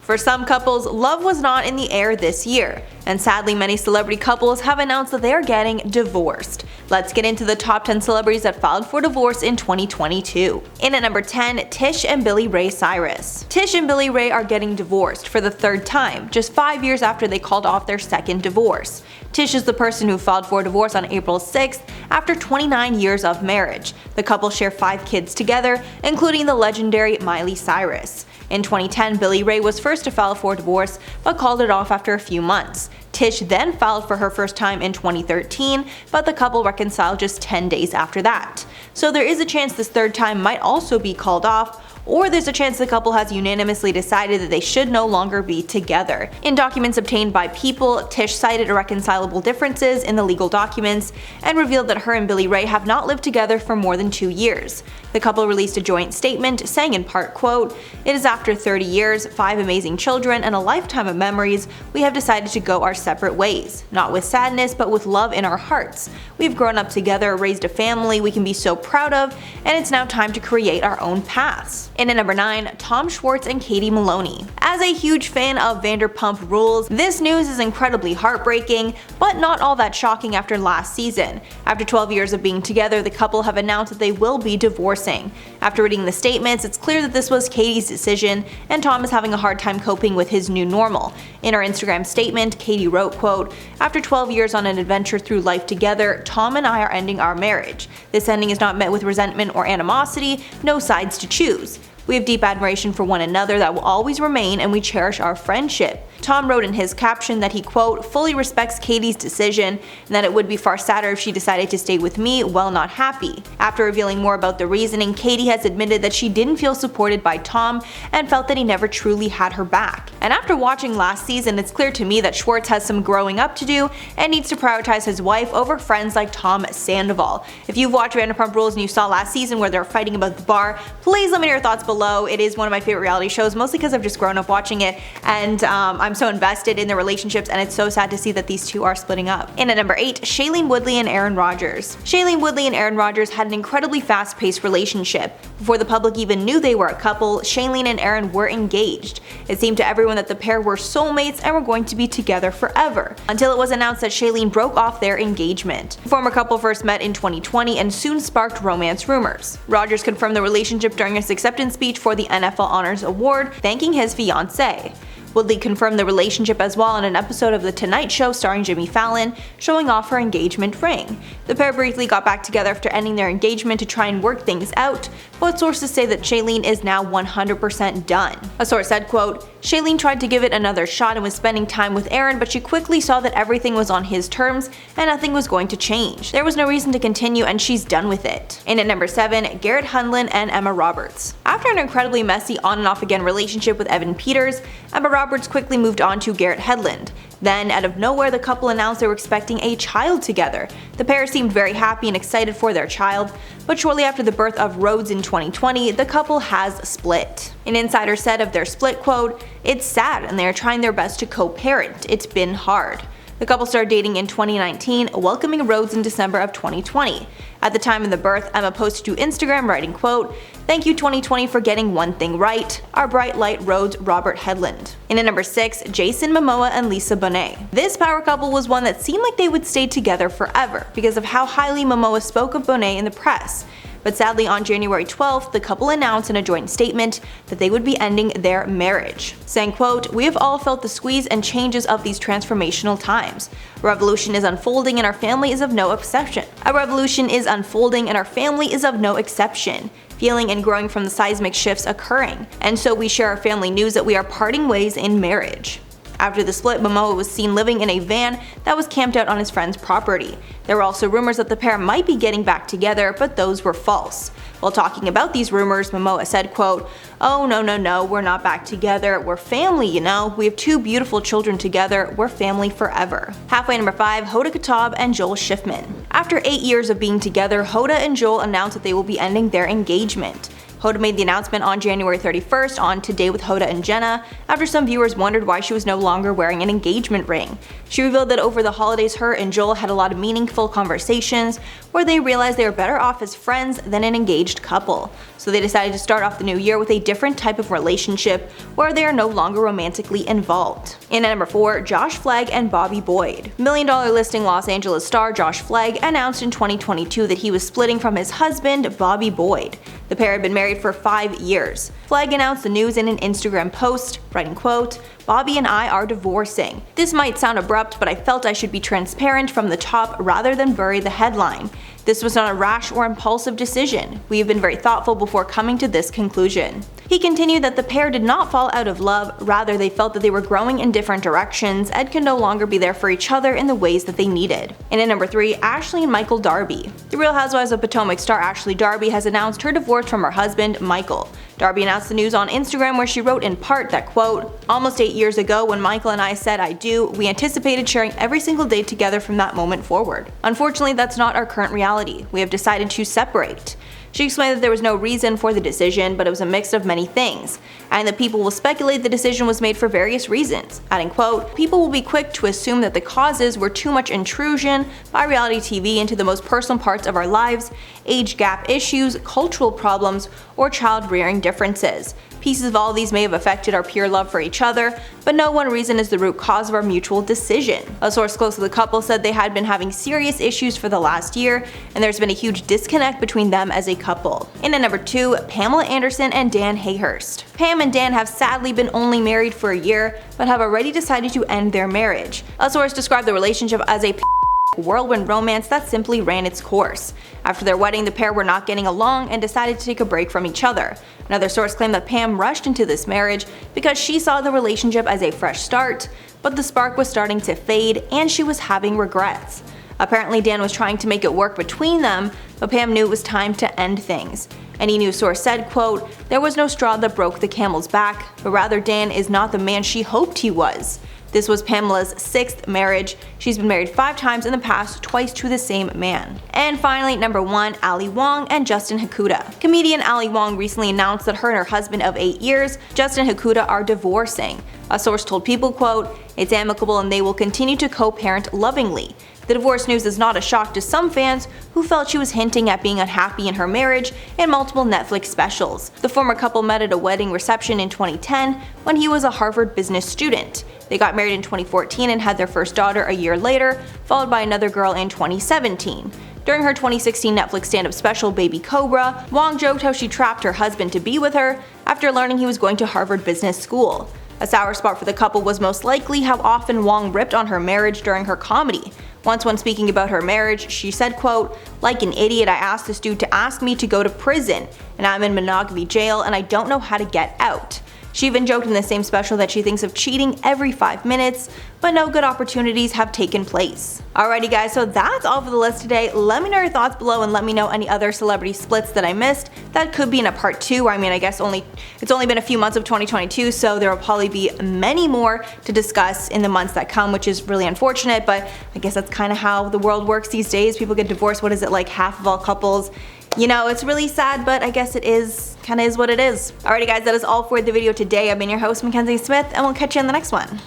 For some couples, love was not in the air this year, and sadly many celebrity couples have announced that they are getting divorced. Let's get into the top 10 celebrities that filed for divorce in 2022. In at number 10, Tish and Billy Ray Cyrus. Tish and Billy Ray are getting divorced for the third time, just 5 years after they called off their second divorce. Tish is the person who filed for divorce on April 6th after 29 years of marriage. The couple share 5 kids together, including the legendary Miley Cyrus. In 2010, Billy Ray was first to file for divorce, but called it off after a few months. Tish then filed for her first time in 2013, but the couple reconciled just 10 days after that. So there is a chance this third time might also be called off, or there's a chance the couple has unanimously decided that they should no longer be together. In documents obtained by People, Tish cited irreconcilable differences in the legal documents and revealed that her and Billy Ray have not lived together for more than 2 years. The couple released a joint statement saying in part, quote, "It is after 30 years, 5 amazing children, and a lifetime of memories, we have decided to go our separate ways. Not with sadness, but with love in our hearts. We've grown up together, raised a family we can be so proud of, and it's now time to create our own paths." In at number 9, Tom Schwartz and Katie Maloney. As a huge fan of Vanderpump Rules, this news is incredibly heartbreaking, but not all that shocking after last season. After 12 years of being together, the couple have announced that they will be divorcing. After reading the statements, it's clear that this was Katie's decision, and Tom is having a hard time coping with his new normal. In her Instagram statement, Katie wrote, quote, "After 12 years on an adventure through life together, Tom and I are ending our marriage. This ending is not met with resentment or animosity, no sides to choose. We have deep admiration for one another that will always remain, and we cherish our friendship." Tom wrote in his caption that he, quote, "fully respects Katie's decision and that it would be far sadder if she decided to stay with me while not happy." After revealing more about the reasoning, Katie has admitted that she didn't feel supported by Tom and felt that he never truly had her back. And after watching last season, it's clear to me that Schwartz has some growing up to do and needs to prioritize his wife over friends like Tom Sandoval. If you've watched Vanderpump Rules and you saw last season where they're fighting about the bar, please let me know your thoughts below. It is one of my favorite reality shows, mostly because I've just grown up watching it, and I'm so invested in their relationships, and it's so sad to see that these two are splitting up. In at number 8, Shailene Woodley and Aaron Rodgers. Shailene Woodley and Aaron Rodgers had an incredibly fast-paced relationship. Before the public even knew they were a couple, Shailene and Aaron were engaged. It seemed to everyone that the pair were soulmates and were going to be together forever, until it was announced that Shailene broke off their engagement. The former couple first met in 2020 and soon sparked romance rumors. Rodgers confirmed the relationship during his acceptance speech for the NFL Honors Award, thanking his fiancée. Woodley confirmed the relationship as well in an episode of The Tonight Show starring Jimmy Fallon, showing off her engagement ring. The pair briefly got back together after ending their engagement to try and work things out, but sources say that Shailene is now 100% done. A source said, quote, "Shailene tried to give it another shot and was spending time with Aaron, but she quickly saw that everything was on his terms and nothing was going to change. There was no reason to continue and she's done with it." In at number 7, Garret Hedlund and Emma Roberts. After an incredibly messy on and off again relationship with Evan Peters, Emma Roberts quickly moved on to Garret Hedlund. Then, out of nowhere, the couple announced they were expecting a child together. The pair seemed very happy and excited for their child, but shortly after the birth of Rhodes in 2020, the couple has split. An insider said of their split, quote, "It's sad and they are trying their best to co-parent. It's been hard." The couple started dating in 2019, welcoming Rhodes in December of 2020. At the time of the birth, Emma posted to Instagram writing, quote, "Thank you 2020 for getting one thing right. Our bright light Rhodes Robert Hedlund." In at number 6, Jason Momoa and Lisa Bonet. This power couple was one that seemed like they would stay together forever because of how highly Momoa spoke of Bonet in the press. But sadly, on January 12th, the couple announced in a joint statement that they would be ending their marriage, saying, quote, "We have all felt the squeeze and changes of these transformational times. A revolution is unfolding and our family is of no exception. Feeling and growing from the seismic shifts occurring. And so we share our family news that we are parting ways in marriage." After the split, Momoa was seen living in a van that was camped out on his friend's property. There were also rumors that the pair might be getting back together, but those were false. While talking about these rumors, Momoa said, quote, "Oh no, we're not back together. We're family, you know. We have 2 beautiful children together. We're family forever." Halfway number 5, Hoda Kotb and Joel Schiffman. After 8 years of being together, Hoda and Joel announced that they will be ending their engagement. Hoda made the announcement on January 31st on Today with Hoda and Jenna after some viewers wondered why she was no longer wearing an engagement ring. She revealed that over the holidays her and Joel had a lot of meaningful conversations where they realized they were better off as friends than an engaged couple. So they decided to start off the new year with a different type of relationship where they are no longer romantically involved. In at number 4, Josh Flagg and Bobby Boyd. $1 Million Listing Los Angeles star Josh Flagg announced in 2022 that he was splitting from his husband, Bobby Boyd. The pair had been married for 5 years. Flagg announced the news in an Instagram post, writing, quote, "Bobby and I are divorcing. This might sound abrupt, but I felt I should be transparent from the top rather than bury the headline. This was not a rash or impulsive decision. We have been very thoughtful before coming to this conclusion." He continued that the pair did not fall out of love, rather they felt that they were growing in different directions and could no longer be there for each other in the ways that they needed. And at number 3, Ashley and Michael Darby. The Real Housewives of Potomac star Ashley Darby has announced her divorce from her husband, Michael. Darby announced the news on Instagram where she wrote in part that, quote, "Almost 8 years ago when Michael and I said I do, we anticipated sharing every single day together from that moment forward. Unfortunately, that's not our current reality. We have decided to separate." She explained that there was no reason for the decision, but it was a mix of many things, and that people will speculate the decision was made for various reasons, adding, quote, "People will be quick to assume that the causes were too much intrusion by reality TV into the most personal parts of our lives, age gap issues, cultural problems, or child rearing differences. Pieces of all these may have affected our pure love for each other, but no one reason is the root cause of our mutual decision." A source close to the couple said they had been having serious issues for the last year, and there's been a huge disconnect between them as a couple. In at number 2, Pamela Anderson and Dan Hayhurst. Pam and Dan have sadly been only married for a year, but have already decided to end their marriage. A source described the relationship as a whirlwind romance that simply ran its course. After their wedding, the pair were not getting along and decided to take a break from each other. Another source claimed that Pam rushed into this marriage because she saw the relationship as a fresh start, but the spark was starting to fade and she was having regrets. Apparently Dan was trying to make it work between them, but Pam knew it was time to end things. Any news source said, quote, "There was no straw that broke the camel's back, but rather Dan is not the man she hoped he was." This was Pamela's 6th marriage. She's been married 5 times in the past, twice to the same man. And finally, number 1, Ali Wong and Justin Hakuta. Comedian Ali Wong recently announced that her and her husband of 8 years, Justin Hakuta, are divorcing. A source told People, quote, "It's amicable and they will continue to co-parent lovingly." The divorce news is not a shock to some fans who felt she was hinting at being unhappy in her marriage in multiple Netflix specials. The former couple met at a wedding reception in 2010 when he was a Harvard business student. They got married in 2014 and had their first daughter a year later, followed by another girl in 2017. During her 2016 Netflix stand-up special Baby Cobra, Wong joked how she trapped her husband to be with her after learning he was going to Harvard Business School. A sour spot for the couple was most likely how often Wong ripped on her marriage during her comedy. Once when speaking about her marriage, she said, quote, "Like an idiot, I asked this dude to ask me to go to prison, and I'm in monogamy jail and I don't know how to get out." She even joked in the same special that she thinks of cheating every 5 minutes, but no good opportunities have taken place. Alrighty guys, so that's all for the list today. Let me know your thoughts below and let me know any other celebrity splits that I missed. That could be in a part 2. I mean, I guess it's only been a few months of 2022, so there will probably be many more to discuss in the months that come, which is really unfortunate, but I guess that's kind of how the world works these days. People get divorced, what is it, like half of all couples? You know, it's really sad, but I guess it kind of is what it is. Alrighty guys, that is all for the video today. I've been your host, Mackenzie Smith, and we'll catch you in the next one.